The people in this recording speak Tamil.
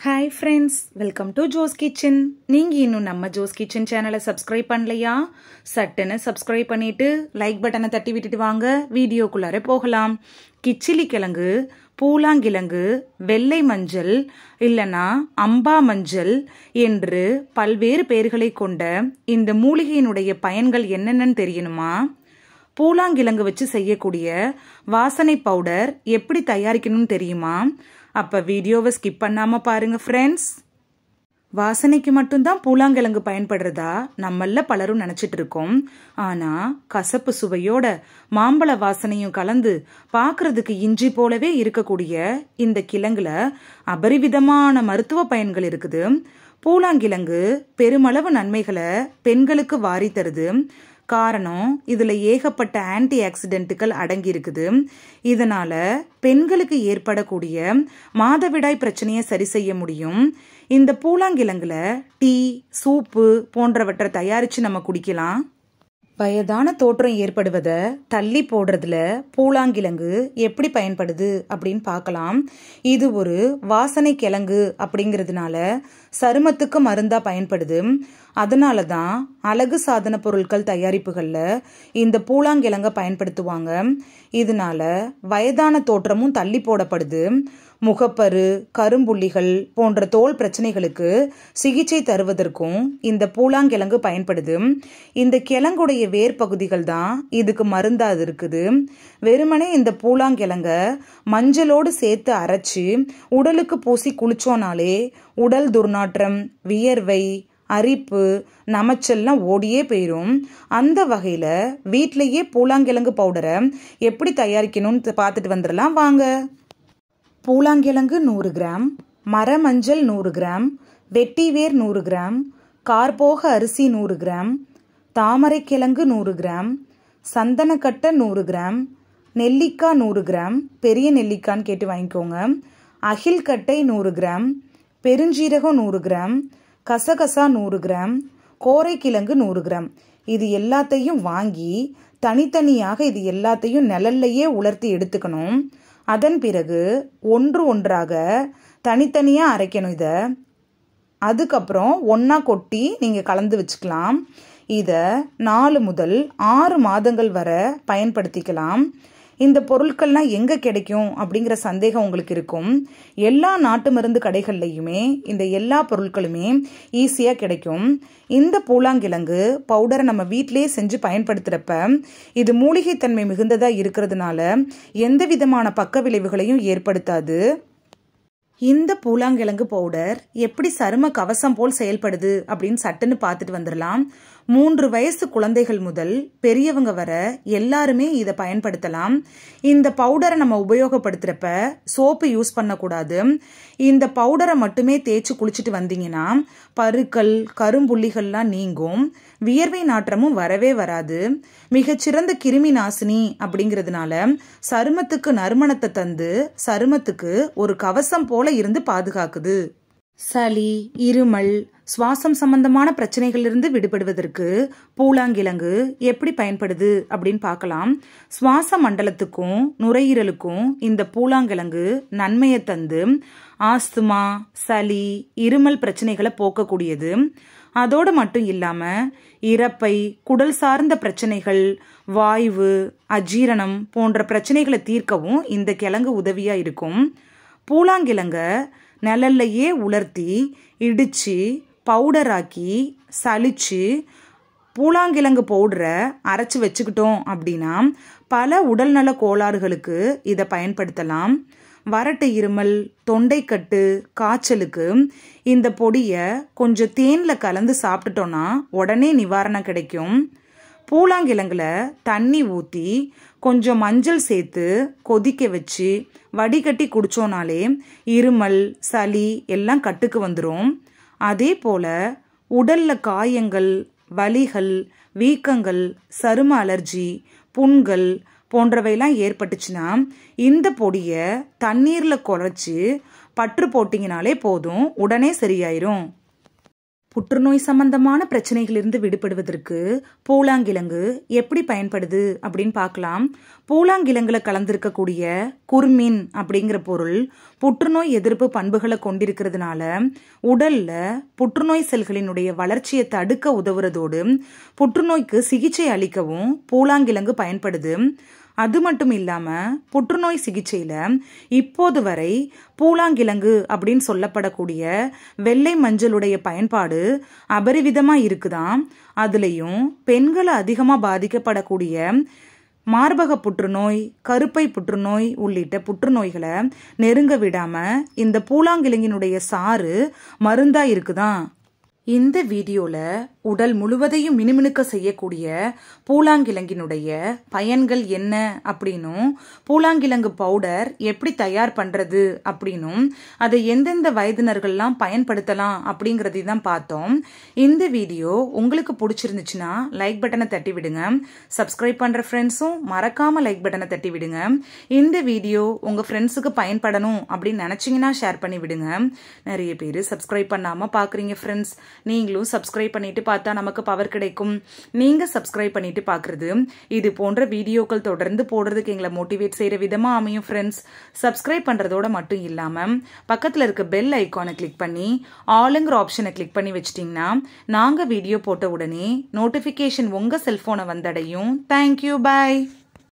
Hi friends, welcome to Jo's Kitchen. நீங்க இன்னும் நம்ம ஜோஸ் கிச்சன் சேனலை சப்ஸ்கிரைப் பண்ணலையா? சட்டுன்னு சப்ஸ்கிரைப் பண்ணிட்டு லைக் பட்டனை தட்டி விட்டுட்டு வாங்க வீடியோக்குள்ளார போகலாம். கிச்சிலி கிழங்கு, பூலாங்கிழங்கு, வெள்ளை மஞ்சள் இல்லனா அம்பா மஞ்சள் என்று பல்வேறு பெயர்களை கொண்ட இந்த மூலிகையினுடைய பயன்கள் என்னென்னு தெரியணுமா? பூலாங்கிழங்கு வச்சு செய்யக்கூடிய வாசனை பவுடர் எப்படி தயாரிக்கணும்னு தெரியுமா? அப்ப வீடியோவை ஸ்கிப் பண்ணாம பாருங்க ஃப்ரெண்ட்ஸ். வாசனைக்கு மட்டும்தான் பூலாங்கிழங்கு பயன்படுறதா நம்மள பலரும் நினைச்சிட்டு இருக்கோம். ஆனா கசப்பு சுவையோட மாம்பழ வாசனையும் கலந்து பார்க்கறதுக்கு இஞ்சி போலவே இருக்கக்கூடிய இந்த கிழங்குல அபரிவிதமான மருத்துவ பயன்கள் இருக்குது. பூலாங்கிழங்கு பெருமளவு நன்மைகளை பெண்களுக்கு வாரி தருது. காரணம் இதுல ஏகப்பட்ட ஆன்டி ஆக்சிடென்ட்டுகள் அடங்கி இருக்குது. இதனால பெண்களுக்கு ஏற்படக்கூடிய மாதவிடாய் பிரச்சனையை சரி செய்ய முடியும். இந்த பூலாங்கிழங்குல டீ, சூப்பு போன்றவற்றை தயாரிச்சு நம்ம குடிக்கலாம். வயதான தோற்றம் ஏற்படுவத தள்ளி போடுறதுல பூலாங்கிழங்கு எப்படி பயன்படுது அப்படின்னு பார்க்கலாம். இது ஒரு வாசனை கிழங்கு அப்படிங்கிறதுனால சருமத்துக்கு மருந்தா பயன்படுது. அதனால தான் அழகு சாதன பொருட்கள் தயாரிப்புகள்ல இந்த பூலாங்கிழங்க பயன்படுத்துவாங்க. இதனால வயதான தோற்றமும் தள்ளி போடப்படுது. முகப்பரு, கரும்புள்ளிகள் போன்ற தோல் பிரச்சனைகளுக்கு சிகிச்சை தருவதற்கும் இந்த பூலாங்கிழங்கு பயன்படுது. இந்த கிழங்குடைய வேர் பகுதிகள் தான் இதுக்கு மருந்தா இருக்குது. வெறுமனே இந்த பூலாங்கிழங்க மஞ்சளோடு சேர்த்து அரைச்சு உடலுக்கு பூசி குளிச்சோனாலே உடல் துர்நாற்றம், வியர்வை, அரிப்பு, நமச்சல்லாம் ஓடியே போயிரும். அந்த வகையில வீட்டிலேயே பூலாங்கிழங்கு பவுடரை எப்படி தயாரிக்கணும்னு பார்த்துட்டு வந்துடலாம் வாங்க. பூலாங்கிழங்கு 100 கிராம், மரமஞ்சள் 100 கிராம், வெட்டிவேர் 100 கிராம், கார்போக அரிசி 100 கிராம், தாமரைக்கிழங்கு 100 கிராம், சந்தனக்கட்டை 100 கிராம், நெல்லிக்காய் 100 கிராம், பெரிய நெல்லிக்கான்னு கேட்டு வாங்கிக்கோங்க, அகில்கட்டை 100 கிராம், பெருஞ்சீரகம் 100 கிராம், கசகசா 100 கிராம், கோரைக்கிழங்கு 100 கிராம். இது எல்லாத்தையும் வாங்கி தனித்தனியாக இது எல்லாத்தையும் நிழல்லையே உலர்த்தி எடுத்துக்கணும். அதன் பிறகு ஒன்று ஒன்றாக தனித்தனியா அரைக்கணும். இதை அதுக்கப்புறம் ஒன்னா கொட்டி நீங்க கலந்து வச்சுக்கலாம். இதை 4 முதல் 6 மாதங்கள் வரை பயன்படுத்திக்கலாம். இந்த பொருட்கள்லாம் எங்க கிடைக்கும் அப்படிங்கிற சந்தேகம் உங்களுக்கு இருக்கும். எல்லா நாட்டு மருந்து கடைகள்லையுமே இந்த எல்லா பொருட்களுமே ஈஸியா கிடைக்கும். இந்த பூலாங்கிழங்கு பவுடரை நம்ம வீட்டிலேயே செஞ்சு பயன்படுத்துறப்ப இது மூலிகை தன்மை மிகுந்ததா இருக்கிறதுனால எந்த விதமான பக்க விளைவுகளையும் ஏற்படுத்தாது. இந்த பூலாங்கிழங்கு பவுடர் எப்படி சரும கவசம் போல் செயல்படுது அப்படின்னு சட்டுன்னு பார்த்துட்டு வந்துடலாம். 3 வயசு குழந்தைகள் முதல் பெரியவங்க வர எல்லாருமே இதை பயன்படுத்தலாம். இந்த பவுடரை நம்ம உபயோகப்படுத்துறப்ப சோப்பு யூஸ் பண்ணக்கூடாது. இந்த பவுடரை மட்டுமே தேய்ச்சி குளிச்சுட்டு வந்தீங்கன்னா பருக்கள், கரும்புள்ளிகள்லாம் நீங்கும். வியர்வை நாற்றமும் வரவே வராது. மிகச்சிறந்த கிருமி நாசினி அப்படிங்கிறதுனால சருமத்துக்கு நறுமணத்தை தந்து சருமத்துக்கு ஒரு கவசம் போல இருந்து பாதுகாக்குது. சளி, இருமல், சுவாசம் சம்பந்தமான பிரச்சனைகளிலிருந்து விடுபடுவதற்கு பூலாங்கிழங்கு எப்படி பயன்படுது அப்படின்னு பார்க்கலாம். சுவாச மண்டலத்துக்கும் நுரையீரலுக்கும் இந்த பூலாங்கிழங்கு நன்மையை தந்து ஆஸ்துமா, சளி, இருமல் பிரச்சனைகளை போக்கக்கூடியது. அதோடு மட்டும் இல்லாம இரைப்பை, குடல் சார்ந்த பிரச்சனைகள், வாய்வு, அஜீரணம் போன்ற பிரச்சனைகளை தீர்க்கவும் இந்த கிழங்கு உதவியா இருக்கும். பூலாங்கிழங்க நிழல்லையே உலர்த்தி இடிச்சு பவுடராக்கி சலிச்சு பூலாங்கிழங்கு பவுடரை அரைச்சி வச்சுக்கிட்டோம் அப்படின்னா பல உடல்நல கோளாறுகளுக்கு இதை பயன்படுத்தலாம். வறட்டு இருமல், தொண்டைக்கட்டு, காய்ச்சலுக்கு இந்த பொடியை கொஞ்சம் தேன்ல கலந்து சாப்பிட்டுட்டோம்னா உடனே நிவாரணம் கிடைக்கும். பூலாங்கிழங்குல தண்ணி ஊற்றி கொஞ்சம் மஞ்சள் சேர்த்து கொதிக்க வச்சு வடிகட்டி குடிச்சோனாலே இருமல், சளி எல்லாம் கட்டுக்கு வந்துடும். அதே போல உடல்ல காயங்கள், வலிகள், வீக்கங்கள், சரும அலர்ஜி, புண்கள் போன்றவையெல்லாம் ஏற்பட்டுச்சுன்னா இந்த பொடியை தண்ணீர்ல குறைச்சி பற்று போட்டிங்கனாலே போதும், உடனே சரியாயிரும். புற்றுநோய் சம்பந்தமான பிரச்சனைகளிலிருந்து விடுபடுவதற்கு பூலாங்கிழங்கு எப்படி பயன்படுது அப்படின்னு பார்க்கலாம். பூலாங்கிழங்குல கலந்திருக்கக்கூடிய குர்மின் அப்படிங்கிற பொருள் புற்றுநோய் எதிர்ப்பு பண்புகளை கொண்டிருக்கிறதுனால உடல்ல புற்றுநோய் செல்களினுடைய வளர்ச்சியை தடுக்க உதவுறதோடு புற்றுநோய்க்கு சிகிச்சை அளிக்கவும் பூலாங்கிழங்கு பயன்படுது. அது மட்டும் இல்லாம புற்றுநோய் சிகிச்சையில இப்போது வரை பூலாங்கிழங்கு அப்படின்னு சொல்லப்படக்கூடிய வெள்ளை மஞ்சளுடைய பயன்பாடு அபரிவிதமா இருக்குதாம். அதுலயும் பெண்களை அதிகமா பாதிக்கப்படக்கூடிய மார்பக புற்றுநோய், கருப்பை புற்றுநோய் உள்ளிட்ட புற்றுநோய்களை நெருங்க விடாம இந்த பூலாங்கிழங்கினுடைய சாறு மருந்தா இருக்குதான். இந்த வீடியோல உடல் முழுவதையும் மினுமினுக்க செய்யக்கூடிய பூலாங்கிழங்கினுடைய பயன்கள் என்ன அப்படின்னும் பூலாங்கிழங்கு பவுடர் எப்படி தயார் பண்றது அப்படின்னும் அதை எந்தெந்த வயதினர்கள்லாம் பயன்படுத்தலாம் அப்படிங்கறதை தான் பார்த்தோம். இந்த வீடியோ உங்களுக்கு பிடிச்சிருந்துச்சுன்னா லைக் பட்டனை தட்டி விடுங்க. சப்ஸ்கிரைப் பண்ற ஃப்ரெண்ட்ஸும் மறக்காம லைக் பட்டனை தட்டி விடுங்க. இந்த வீடியோ உங்க ஃப்ரெண்ட்ஸுக்கு பயன்படணும் அப்படின்னு நினைச்சீங்கன்னா ஷேர் பண்ணி விடுங்க. நிறைய பேர் சப்ஸ்கிரைப் பண்ணாம பாக்குறீங்க ஃப்ரெண்ட்ஸ். நீங்களும் சப்ஸ்கிரைப் பண்ணிட்டு பார்த்தா நமக்கு பவர் கிடைக்கும். நீங்க சப்ஸ்கிரைப் பண்ணிட்டு பாக்குறது இது போன்ற வீடியோக்கள் தொடர்ந்து போடுறதுக்கு எங்களை மோட்டிவேட் செய்யற விதமா அமையும் ஃப்ரெண்ட்ஸ். சப்ஸ்கிரைப் பண்றதோட மட்டும் இல்லாம பக்கத்துல இருக்க பெல் ஐகானை கிளிக் பண்ணி ஆளுங்கிற ஆப்ஷனை கிளிக் பண்ணி வச்சிட்டீங்கன்னா நாங்க வீடியோ போட்ட உடனே நோட்டிபிகேஷன் உங்க செல்போனை வந்தடையும். தேங்க்யூ, பாய்.